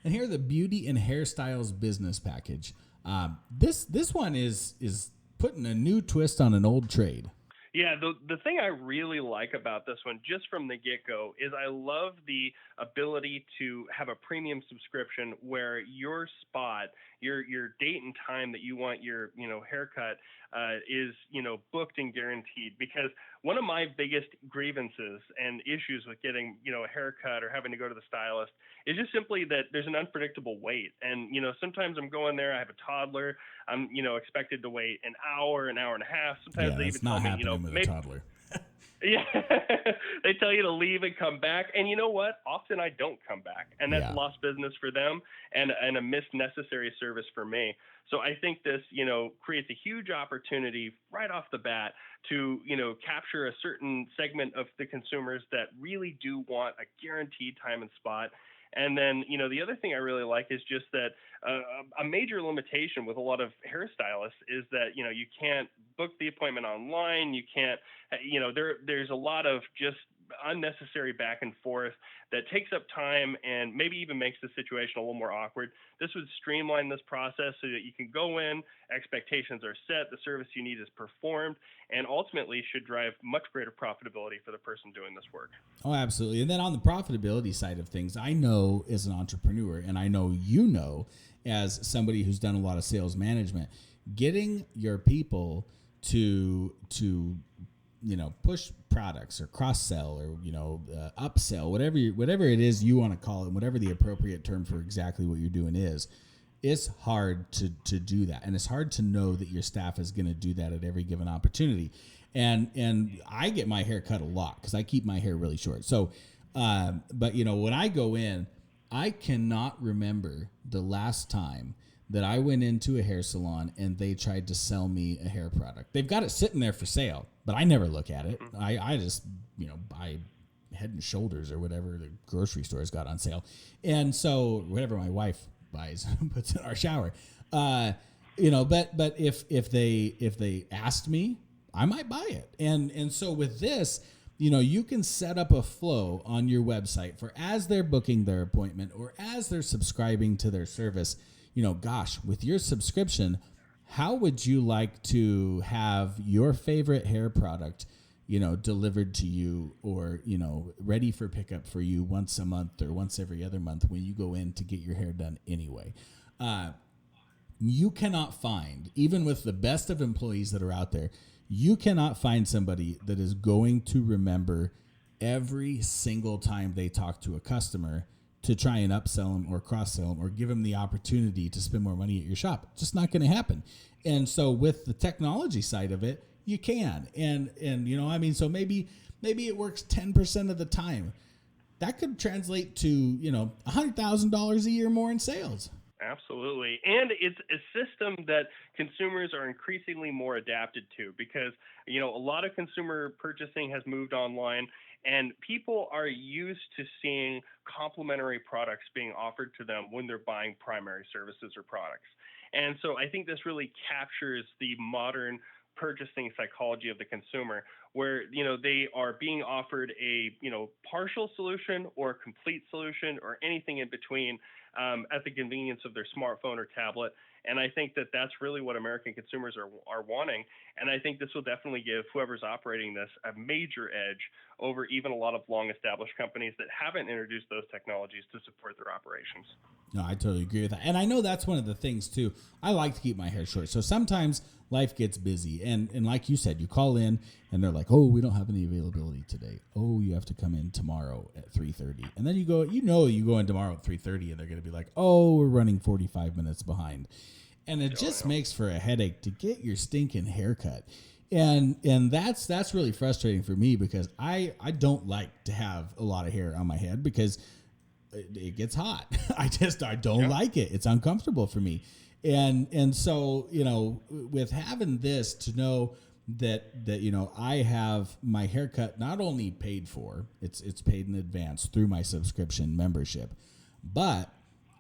And here the beauty and hairstyles business package. This one is putting a new twist on an old trade. Yeah, the thing I really like about this one, just from the get go, is I love the ability to have a premium subscription where your spot, your date and time that you want your haircut is booked and guaranteed. Because one of my biggest grievances and issues with getting a haircut or having to go to the stylist is just simply that there's an unpredictable wait. And sometimes I'm going there, I have a toddler, I'm expected to wait an hour and a half. Sometimes Yeah, they even that's tell not me happening with a maybe toddler. yeah, they tell you to leave and come back, and you know what? Often I don't come back, and that's Yeah. lost business for them and a missed necessary service for me. So I think this creates a huge opportunity right off the bat to capture a certain segment of the consumers that really do want a guaranteed time and spot. And then, the other thing I really like is just that a major limitation with a lot of hairstylists is that, you can't book the appointment online. You can't, there's a lot of just unnecessary back and forth that takes up time and maybe even makes the situation a little more awkward. This would streamline this process so that you can go in, expectations are set, the service you need is performed, and ultimately should drive much greater profitability for the person doing this work. Oh, absolutely. And then on the profitability side of things, I know as an entrepreneur, and I know as somebody who's done a lot of sales management, getting your people to push products or cross sell or upsell, whatever it is you want to call it, whatever the appropriate term for exactly what you're doing is. It's hard to do that, and it's hard to know that your staff is going to do that at every given opportunity. And I get my hair cut a lot because I keep my hair really short. So, but when I go in, I cannot remember the last time that I went into a hair salon and they tried to sell me a hair product. They've got it sitting there for sale, but I never look at it. I just buy Head and Shoulders or whatever the grocery store's got on sale, and so whatever my wife buys and puts in our shower. But if they asked me, I might buy it. And so with this, you can set up a flow on your website for as they're booking their appointment or as they're subscribing to their service. With your subscription, how would you like to have your favorite hair product, delivered to you or, ready for pickup for you once a month or once every other month when you go in to get your hair done anyway? You cannot find, even with the best of employees that are out there, you cannot find somebody that is going to remember every single time they talk to a customer to try and upsell them or cross-sell them or give them the opportunity to spend more money at your shop. It's just not going to happen. And so with the technology side of it, you can. And so maybe it works 10% of the time. That could translate to, $100,000 a year more in sales. Absolutely. And it's a system that consumers are increasingly more adapted to because, a lot of consumer purchasing has moved online and people are used to seeing complementary products being offered to them when they're buying primary services or products. And so I think this really captures the modern purchasing psychology of the consumer where they are being offered a partial solution or complete solution or anything in between at the convenience of their smartphone or tablet. And I think that that's really what American consumers are wanting. And I think this will definitely give whoever's operating this a major edge over even a lot of long established companies that haven't introduced those technologies to support their operations. No, I totally agree with that. And I know that's one of the things too. I like to keep my hair short. So sometimes life gets busy. And like you said, you call in and they're like, oh, we don't have any availability today. Oh, you have to come in tomorrow at 3:30. And then you go in tomorrow at 3:30 and they're going to be like, oh, we're running 45 minutes behind. And it just makes for a headache to get your stinking haircut. And that's really frustrating for me because I don't like to have a lot of hair on my head because it gets hot. I don't like it. It's uncomfortable for me. And so, with having this to know that I have my haircut not only paid for, it's paid in advance through my subscription membership, but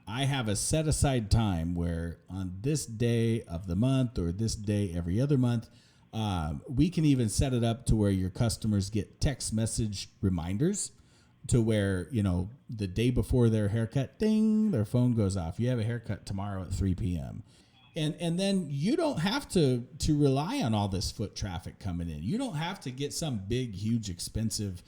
I have a set aside time where on this day of the month or this day every other month, we can even set it up to where your customers get text message reminders to where, the day before their haircut, ding, their phone goes off. You have a haircut tomorrow at 3 p.m. And then you don't have to rely on all this foot traffic coming in. You don't have to get some big, huge, expensive,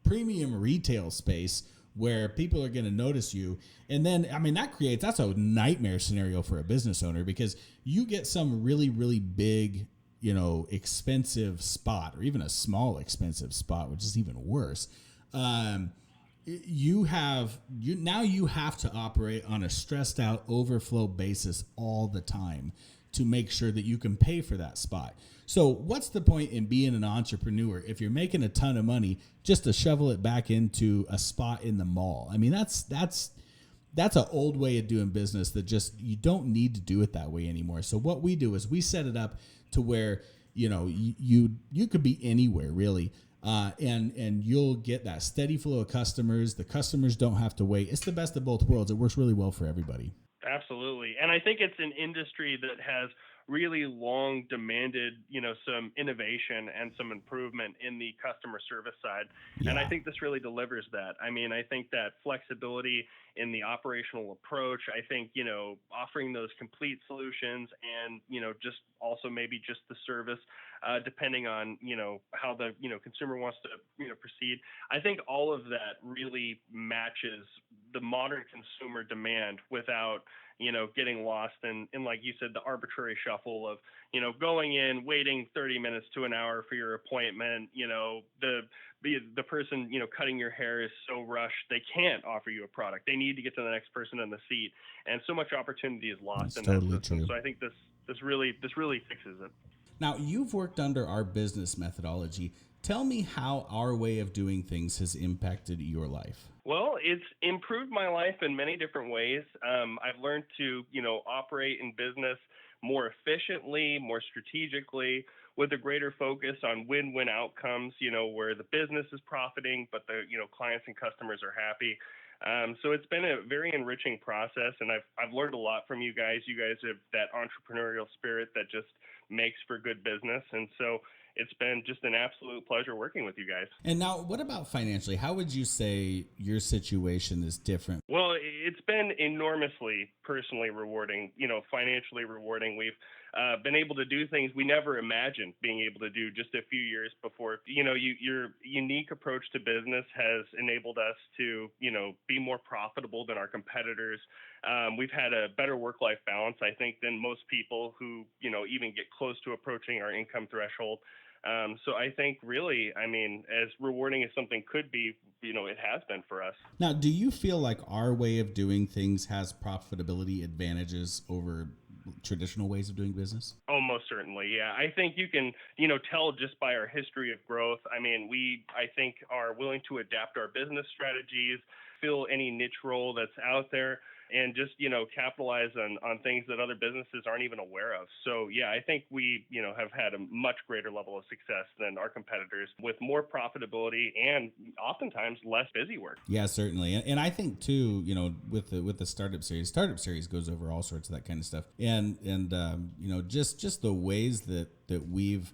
premium retail space where people are going to notice you. And then, I mean, that's a nightmare scenario for a business owner, because you get some really, really big, expensive spot, or even a small expensive spot, which is even worse. You have to operate on a stressed out overflow basis all the time to make sure that you can pay for that spot. So what's the point in being an entrepreneur if you're making a ton of money just to shovel it back into a spot in the mall? I mean, that's an old way of doing business that just, you don't need to do it that way anymore. So what we do is we set it up to where, you could be anywhere really. And you'll get that steady flow of customers. The customers don't have to wait. It's the best of both worlds. It works really well for everybody. Absolutely. And I think it's an industry that has really long demanded, some innovation and some improvement in the customer service side. Yeah. And I think this really delivers that. I mean, I think that flexibility in the operational approach, I think, offering those complete solutions and, just also maybe just the service, depending on, how the, consumer wants to, proceed. I think all of that really matches the modern consumer demand without, getting lost in, like you said, the arbitrary shuffle of, going in, waiting 30 minutes to an hour for your appointment. The person, cutting your hair is so rushed, they can't offer you a product. They need to get to the next person in the seat. And so much opportunity is lost. That's in totally that system. True. So I think this really fixes it. Now, you've worked under our business methodology. Tell me how our way of doing things has impacted your life. Well, it's improved my life in many different ways. I've learned to, operate in business more efficiently, more strategically, with a greater focus on win-win outcomes, where the business is profiting, but the, clients and customers are happy. So it's been a very enriching process, and I've learned a lot from you guys. You guys have that entrepreneurial spirit that just makes for good business. And so it's been just an absolute pleasure working with you guys. And now, what about financially? How would you say your situation is different? Well, it's been enormously personally rewarding, financially rewarding. We've been able to do things we never imagined being able to do just a few years before. Your unique approach to business has enabled us to, be more profitable than our competitors. We've had a better work-life balance, I think, than most people who, even get close to approaching our income threshold. So I think really, I mean, as rewarding as something could be, it has been for us. Now, do you feel like our way of doing things has profitability advantages over traditional ways of doing business? Oh, most certainly. Yeah. I think you can, tell just by our history of growth. I mean, I think are willing to adapt our business strategies, fill any niche role that's out there, and just, capitalize on things that other businesses aren't even aware of. So, yeah, I think we, have had a much greater level of success than our competitors with more profitability and oftentimes less busy work. Yeah, certainly. And I think too, with the startup series goes over all sorts of that kind of stuff. And just the ways that we've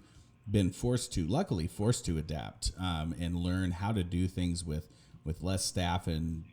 been luckily forced to adapt and learn how to do things with less staff and,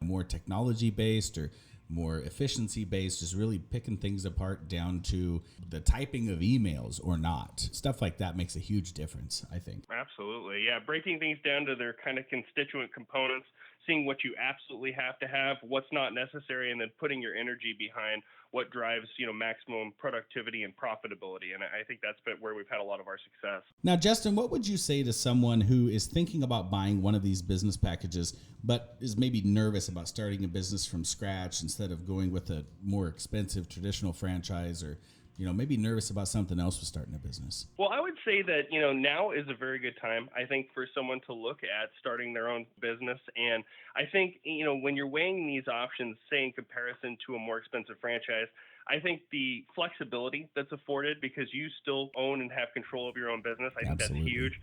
more technology based or more efficiency based, just really picking things apart down to the typing of emails or not. Stuff like that makes a huge difference, I think. Absolutely. Yeah. Breaking things down to their kind of constituent components, seeing what you absolutely have to have, what's not necessary, and then putting your energy behind what drives, maximum productivity and profitability. And I think that's been where we've had a lot of our success. Now, Justin, what would you say to someone who is thinking about buying one of these business packages, but is maybe nervous about starting a business from scratch instead of going with a more expensive traditional franchise, or maybe nervous about something else with starting a business? Well, I would say that, now is a very good time, I think, for someone to look at starting their own business. And I think, when you're weighing these options, say in comparison to a more expensive franchise, I think the flexibility that's afforded because you still own and have control of your own business, I think that's Absolutely. huge.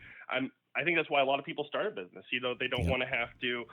I think that's why a lot of people start a business. They don't Yep. want to have to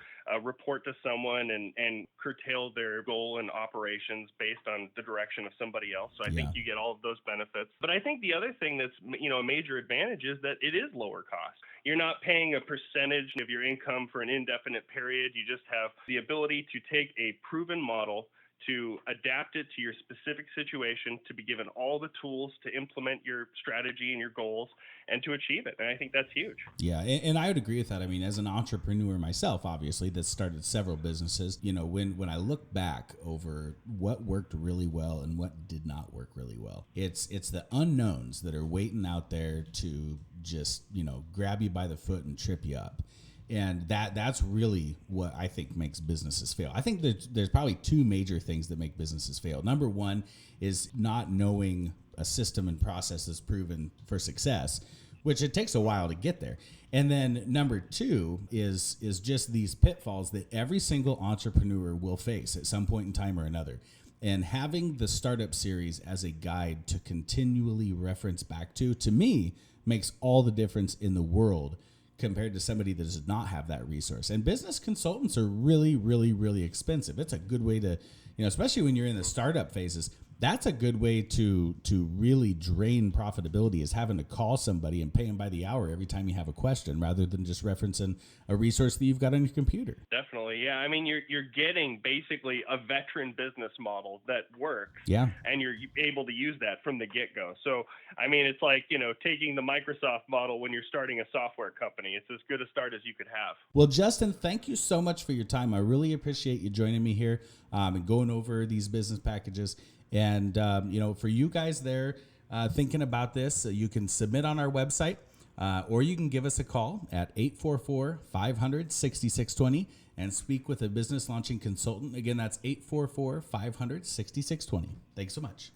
report to someone and curtail their goal and operations based on the direction of somebody else. So I think Yeah. you get all of those benefits. But I think the other thing that's a major advantage is that it is lower cost. You're not paying a percentage of your income for an indefinite period. You just have the ability to take a proven model, to adapt it to your specific situation, to be given all the tools to implement your strategy and your goals and to achieve it. And I think that's huge. Yeah, and I would agree with that. I mean, as an entrepreneur myself, obviously, that started several businesses, when I look back over what worked really well and what did not work really well, it's the unknowns that are waiting out there to just, grab you by the foot and trip you up. And that's really what I think makes businesses fail. I think there's probably two major things that make businesses fail. Number one is not knowing a system and process that's proven for success, which it takes a while to get there. And then number two is just these pitfalls that every single entrepreneur will face at some point in time or another. And having the startup series as a guide to continually reference back to me, makes all the difference in the world compared to somebody that does not have that resource. And business consultants are really, really, really expensive. It's a good way to, especially when you're in the startup phases, that's a good way to really drain profitability, is having to call somebody and pay them by the hour every time you have a question, rather than just referencing a resource that you've got on your computer. Definitely. Yeah. I mean, you're getting basically a veteran business model that works. Yeah. And you're able to use that from the get-go. So, I mean, it's like, taking the Microsoft model when you're starting a software company. It's as good a start as you could have. Well, Justin, thank you so much for your time. I really appreciate you joining me here and going over these business packages. And, for you guys there thinking about this, you can submit on our website or you can give us a call at 844-500-6620 and speak with a business launching consultant. Again, that's 844-500-6620. Thanks so much.